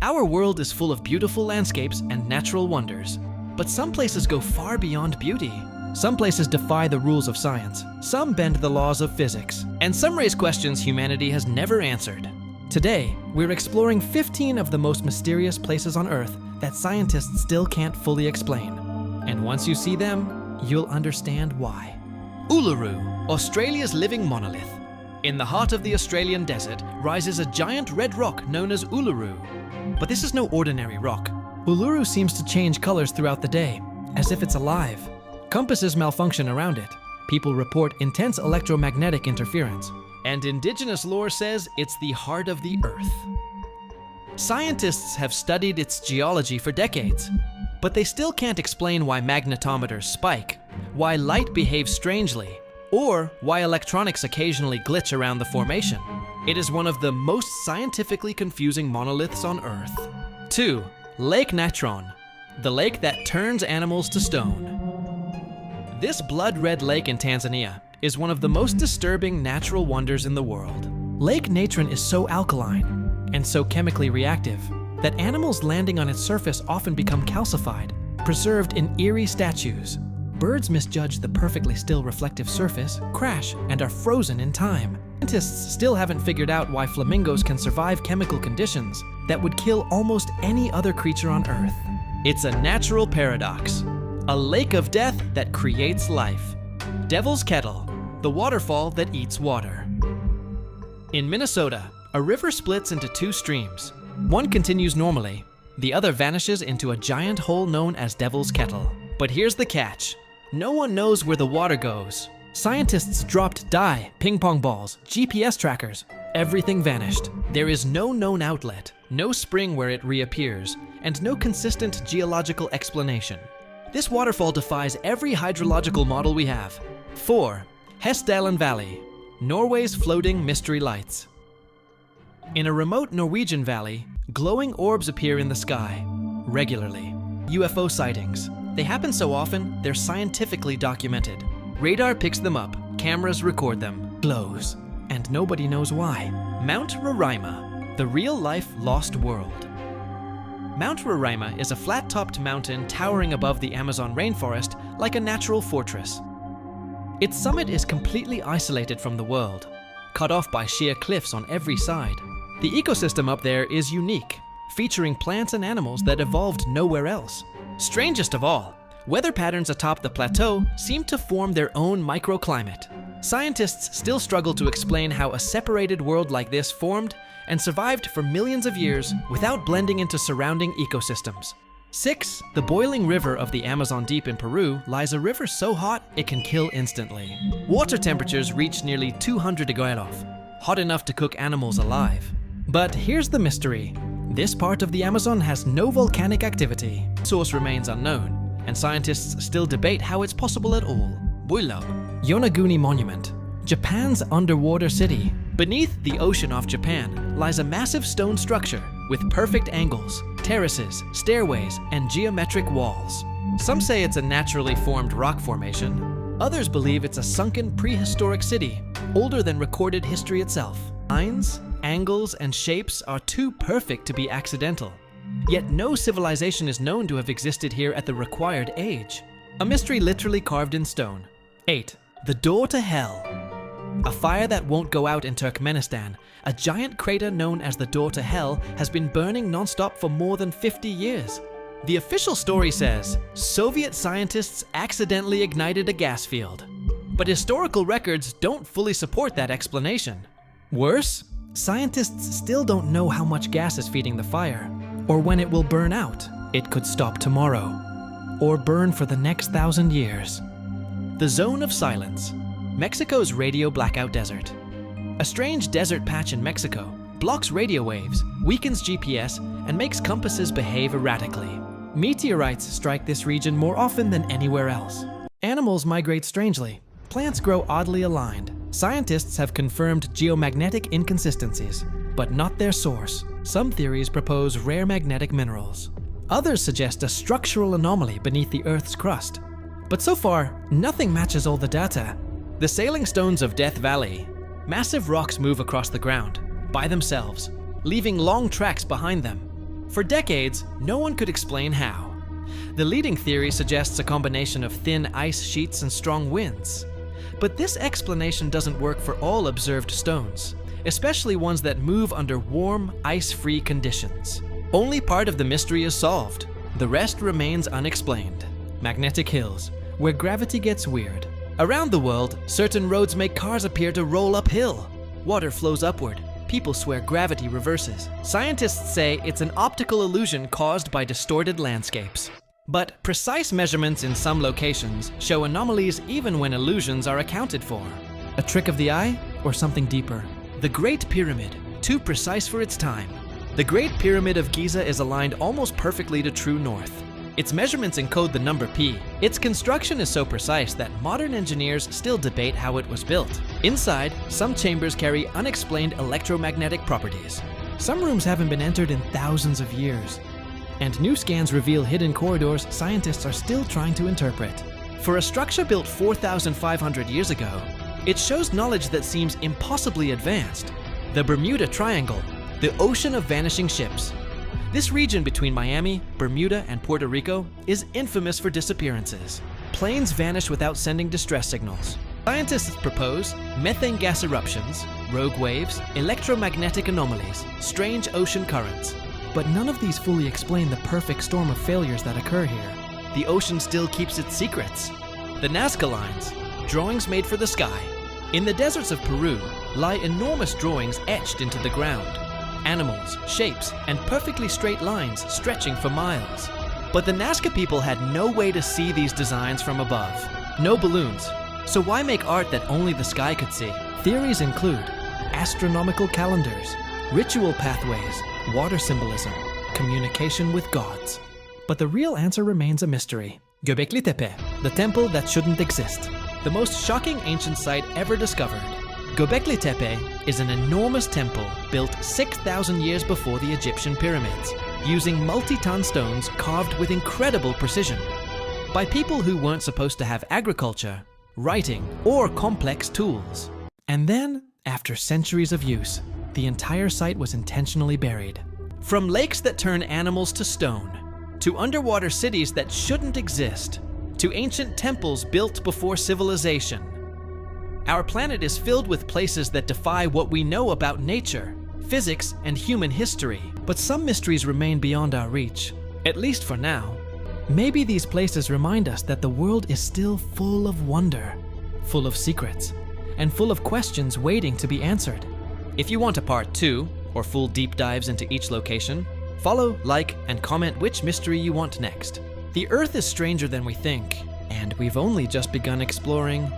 Our world is full of beautiful landscapes and natural wonders, but some places go far beyond beauty. Some places defy the rules of science, some bend the laws of physics, and some raise questions humanity has never answered. Today, we're exploring 15 of the most mysterious places on Earth that scientists still can't fully explain. And once you see them, you'll understand why. Uluru, Australia's living monolith. In the heart of the Australian desert rises a giant red rock known as Uluru. But this is no ordinary rock. Uluru seems to change colors throughout the day, as if it's alive. Compasses malfunction around it. People report intense electromagnetic interference. And indigenous lore says it's the heart of the Earth. Scientists have studied its geology for decades, but they still can't explain why magnetometers spike, why light behaves strangely, or why electronics occasionally glitch around the formation. It is one of the most scientifically confusing monoliths on Earth. 2. Lake Natron, the lake that turns animals to stone. This blood-red lake in Tanzania is one of the most disturbing natural wonders in the world. Lake Natron is so alkaline and so chemically reactive that animals landing on its surface often become calcified, preserved in eerie statues. Birds misjudge the perfectly still reflective surface, crash, and are frozen in time. Scientists still haven't figured out why flamingos can survive chemical conditions that would kill almost any other creature on Earth. It's a natural paradox, a lake of death that creates life. Devil's Kettle, the waterfall that eats water. In Minnesota, a river splits into two streams. One continues normally, the other vanishes into a giant hole known as Devil's Kettle. But here's the catch. No one knows where the water goes. Scientists dropped dye, ping pong balls, GPS trackers. Everything vanished. There is no known outlet, no spring where it reappears, and no consistent geological explanation. This waterfall defies every hydrological model we have. 4. Hessdalen Valley, Norway's floating mystery lights. In a remote Norwegian valley, glowing orbs appear in the sky, regularly. UFO sightings. They happen so often, they're scientifically documented. Radar picks them up, cameras record them, glows, and nobody knows why. Mount Roraima, the real-life lost world. Mount Roraima is a flat-topped mountain towering above the Amazon rainforest like a natural fortress. Its summit is completely isolated from the world, cut off by sheer cliffs on every side. The ecosystem up there is unique, featuring plants and animals that evolved nowhere else. Strangest of all, weather patterns atop the plateau seem to form their own microclimate. Scientists still struggle to explain how a separated world like this formed and survived for millions of years without blending into surrounding ecosystems. 6. The boiling river of the Amazon deep in Peru lies a river so hot it can kill instantly. Water temperatures reach nearly 200 grados, hot enough to cook animals alive. But here's the mystery. This part of the Amazon has no volcanic activity. Source remains unknown, and scientists still debate how it's possible at all. Yonaguni Monument, Japan's underwater city. Beneath the ocean off Japan lies a massive stone structure with perfect angles, terraces, stairways, and geometric walls. Some say it's a naturally formed rock formation. Others believe it's a sunken prehistoric city, older than recorded history itself. Lines, angles, and shapes are too perfect to be accidental. Yet no civilization is known to have existed here at the required age. A mystery literally carved in stone. 8. The Door to Hell. A fire that won't go out in Turkmenistan, a giant crater known as the Door to Hell has been burning non-stop for more than 50 years. The official story says Soviet scientists accidentally ignited a gas field. But historical records don't fully support that explanation. Worse, scientists still don't know how much gas is feeding the fire, or when it will burn out. It could stop tomorrow, or burn for the next 1,000 years. The Zone of Silence, Mexico's radio blackout desert. A strange desert patch in Mexico blocks radio waves, weakens GPS, and makes compasses behave erratically. Meteorites strike this region more often than anywhere else. Animals migrate strangely. Plants grow oddly aligned. Scientists have confirmed geomagnetic inconsistencies, but not their source. Some theories propose rare magnetic minerals. Others suggest a structural anomaly beneath the Earth's crust. But so far, nothing matches all the data. The Sailing Stones of Death Valley. Massive rocks move across the ground, by themselves, leaving long tracks behind them. For decades, no one could explain how. The leading theory suggests a combination of thin ice sheets and strong winds. But this explanation doesn't work for all observed stones, especially ones that move under warm, ice-free conditions. Only part of the mystery is solved. The rest remains unexplained. Magnetic hills, where gravity gets weird. Around the world, certain roads make cars appear to roll uphill. Water flows upward. People swear gravity reverses. Scientists say it's an optical illusion caused by distorted landscapes. But precise measurements in some locations show anomalies even when illusions are accounted for. A trick of the eye or something deeper? The Great Pyramid, too precise for its time. The Great Pyramid of Giza is aligned almost perfectly to true north. Its measurements encode the number P. Its construction is so precise that modern engineers still debate how it was built. Inside, some chambers carry unexplained electromagnetic properties. Some rooms haven't been entered in thousands of years. And new scans reveal hidden corridors scientists are still trying to interpret. For a structure built 4,500 years ago, it shows knowledge that seems impossibly advanced. The Bermuda Triangle, the ocean of vanishing ships. This region between Miami, Bermuda, and Puerto Rico is infamous for disappearances. Planes vanish without sending distress signals. Scientists propose methane gas eruptions, rogue waves, electromagnetic anomalies, strange ocean currents. But none of these fully explain the perfect storm of failures that occur here. The ocean still keeps its secrets. The Nazca Lines, drawings made for the sky. In the deserts of Peru lie enormous drawings etched into the ground. Animals, shapes, and perfectly straight lines stretching for miles. But the Nazca people had no way to see these designs from above. No balloons. So why make art that only the sky could see? Theories include astronomical calendars, ritual pathways, water symbolism, communication with gods. But the real answer remains a mystery. Göbekli Tepe, the temple that shouldn't exist. The most shocking ancient site ever discovered. Göbekli Tepe is an enormous temple built 6,000 years before the Egyptian pyramids, using multi-ton stones carved with incredible precision. By people who weren't supposed to have agriculture, writing, or complex tools. And then, after centuries of use, the entire site was intentionally buried. From lakes that turn animals to stone, to underwater cities that shouldn't exist, to ancient temples built before civilization. Our planet is filled with places that defy what we know about nature, physics, and human history. But some mysteries remain beyond our reach, at least for now. Maybe these places remind us that the world is still full of wonder, full of secrets, and full of questions waiting to be answered. If you want a part 2, or full deep dives into each location, follow, like, and comment which mystery you want next. The Earth is stranger than we think, and we've only just begun exploring